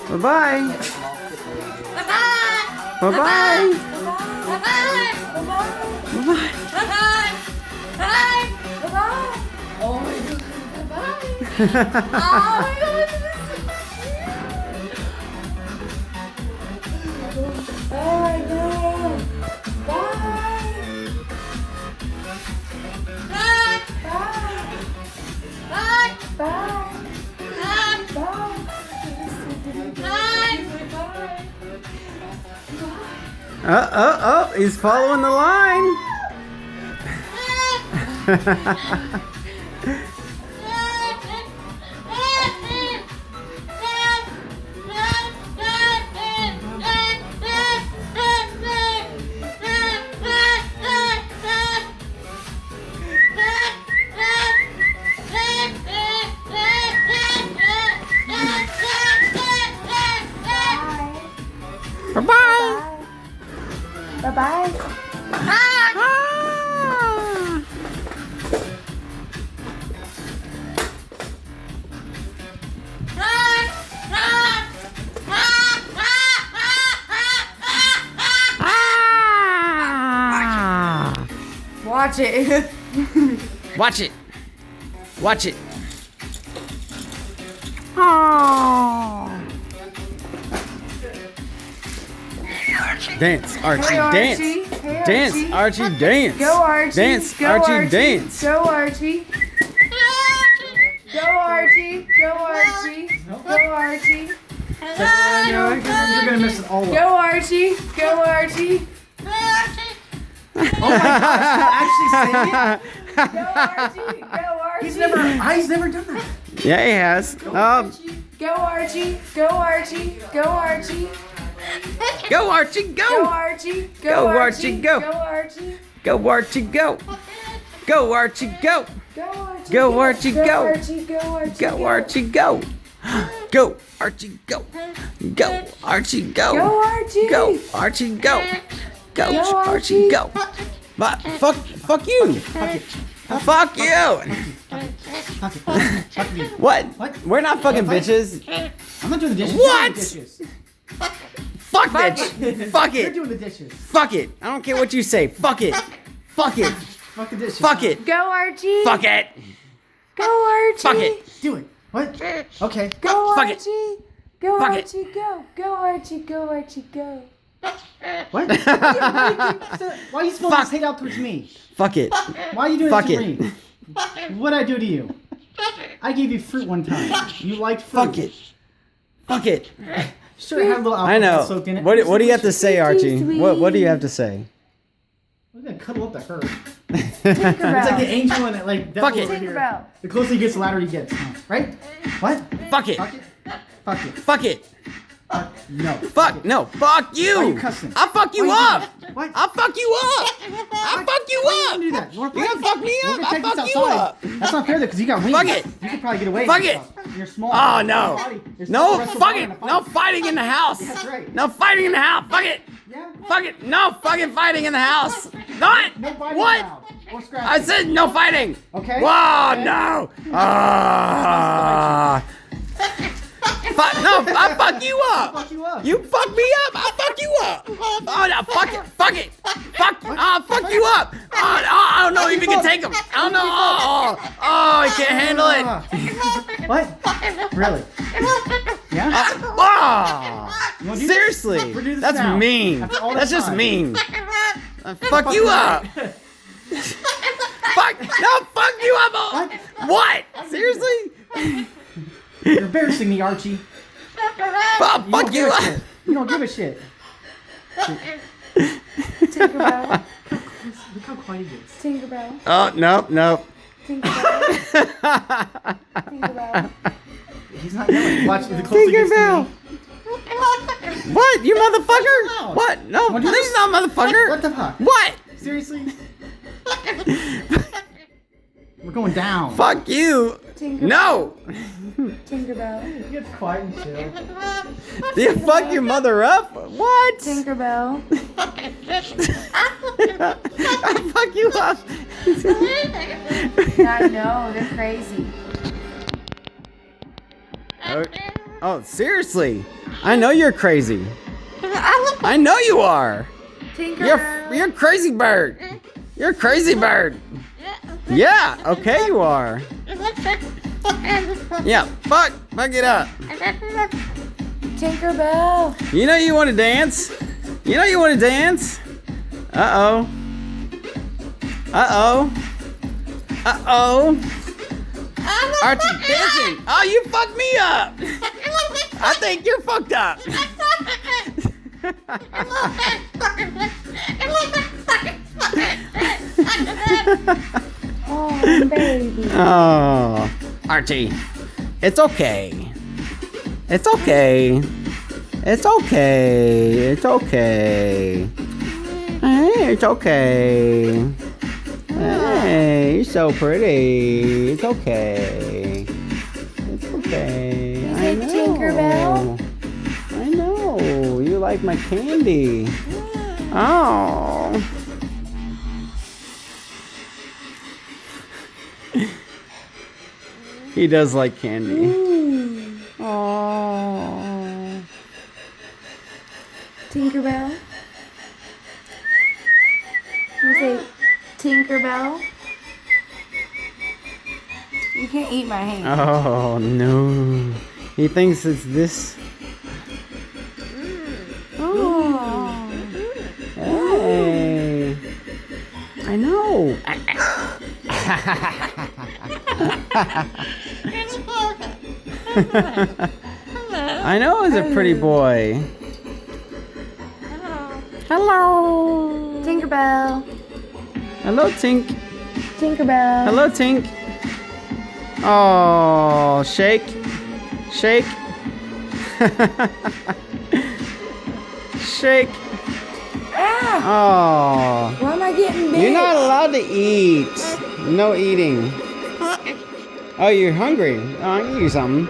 Bye-bye. Bye-bye. Bye-bye. Bye-bye. Bye-bye. Bye-bye. Bye-bye. Oh my god. Bye-bye. Oh my god. Oh my god. Bye. Bye. Bye. Bye. He's following the line. Bye-bye. Bye-bye. Watch it. Watch it. Watch it. Oh. Dance, Archie, Hey, dance. Archie. Hey, Dance, Archie. Archie, dance. Go, Archie. Dance, Go, Archie, Archie. dance. Go, Archie. Go, Archie. Go, Archie. Go, Archie. You're gonna miss it all up. Go, Archie. Go, Archie. Oh my gosh, actually saying it? Go, Archie. Go, Archie. He's never done that. Yeah, he has. Go, Archie. Go, Archie. Go, Archie. Go, Archie, Go, go. Archie. Go, Archie, go. Go, Archie. Go, Archie, go. Go, Archie, go. Go, Archie. Go, Archie, go. Go, Archie. Go, Archie. Go, Archie, go. Go, Archie, go. Go, Archie, go. Go, Archie. Go, Archie, go. Go, Go, Archie, Archie. go. But fuck you. Fuck you. Fuck me. What? What? We're not fucking bitches. I'm not doing the dishes. What? You're doing the dishes. Fuck bitch. Fuck You're it. doing the dishes. Fuck it. I don't care what you say. Fuck it. Fuck it. Fuck the dishes. Fuck it. Go, Archie. Fuck it. Go, Archie. Fuck it. Do it. What? Okay. Go, Fuck it. Archie. Go, Fuck it. Archie. Go. Go, Archie. Go, Archie. Go. What? Why are you supposed Fuck. to hate out towards me? Fuck it. Why are you doing Fuck it to it. me? What'd I do to you? I gave you fruit one time. You liked fruit. Fuck it. Fuck it. Sure, it had a little alcohol I know. soaked in it. What do you have to say, Archie? sweet. What do you have to say? I'm gonna cuddle up to her. Tinkerbell. It's like the angel and like devil Fuck it. over here. Tinkerbell. The closer he gets, the louder he gets. Right? What? Fuck it. Fuck it. Fuck it. Fuck it. No. Fuck no. Fuck you. Why are you cussing? I'll fuck you Why up. you doing that? What? I'll fuck you up. I'll fuck you Why up. you gonna do that? You wanna You're gonna fuck me We're up. gonna I'll take this fuck you outside. up. That's not fair though, because you got wings. Fuck it. You could probably get away. Fuck with it. stuff. You're small. Oh Your no. body- your No wrestle fuck body it. in a fight. No fighting in the house. That's right. No fighting in the house. Fuck it. Yeah. Fuck it. No fucking fighting in the house. Not. No biting What? allowed. Or scratching. I said no fighting. Okay. Whoa, Okay. no. No, I'll fuck you up. Fuck you up. You fuck me up. I'll fuck you up. Oh, no, fuck it. Fuck it. Fuck. I'll fuck you up. Oh, I don't know if you can take him. I don't know. Oh, I can't handle it. What? Really? Yeah? Oh, You wanna do seriously. We'll do this That's now. mean. After all That's this just time. mean. Fuck you up. Fuck. No, fuck you up. What? Seriously? You're embarrassing me, Archie. Fuck don't you give a up. shit. You don't give a shit. Tinkerbell. Look how quiet he gets. Tinkerbell. Oh, no. Tinkerbell. Tinkerbell. He's not yelling. Watch the closer he gets to Tinkerbell. me. What? You motherfucker? No. What? No, Wanna do this is not motherfucker. What the fuck? What? Seriously? We're going down. Fuck you. Tinkerbell. No. Tinkerbell. Get quiet and chill. Do you fuck your mother up? What? Tinkerbell. I'll fuck you up. I know, they're crazy. Okay. Oh, seriously? I know you're crazy. I know you are. Tinkerbell. You're a crazy bird. You're a crazy bird. Yeah, okay you are. Yeah, fuck it up. Tinkerbell. You know you want to dance? You know you want to dance? Uh-oh. Uh-oh. Uh-oh. Archie dancing. Oh, you fucked me up. I think you're fucked up. Oh, baby. Oh, Archie, it's okay. It's okay. It's okay. It's okay. Hey, it's okay. Hey, you're so pretty. It's okay. It's okay. Is I it know. Tinkerbell? I know. You like my candy. Oh. He does like candy. Oh. Tinkerbell. You say Tinkerbell. You can't eat my hand. Oh no. He thinks it's this. Oh. Hey. I know. I know he's a pretty boy. Hello. Tinkerbell. Hello, Tink. Tinkerbell. Hello, Tink. Oh, shake. Shake. Shake. Ah! Oh. Why am I getting big? You're not allowed to eat. No eating. Oh, you're hungry. Oh, I can give you something.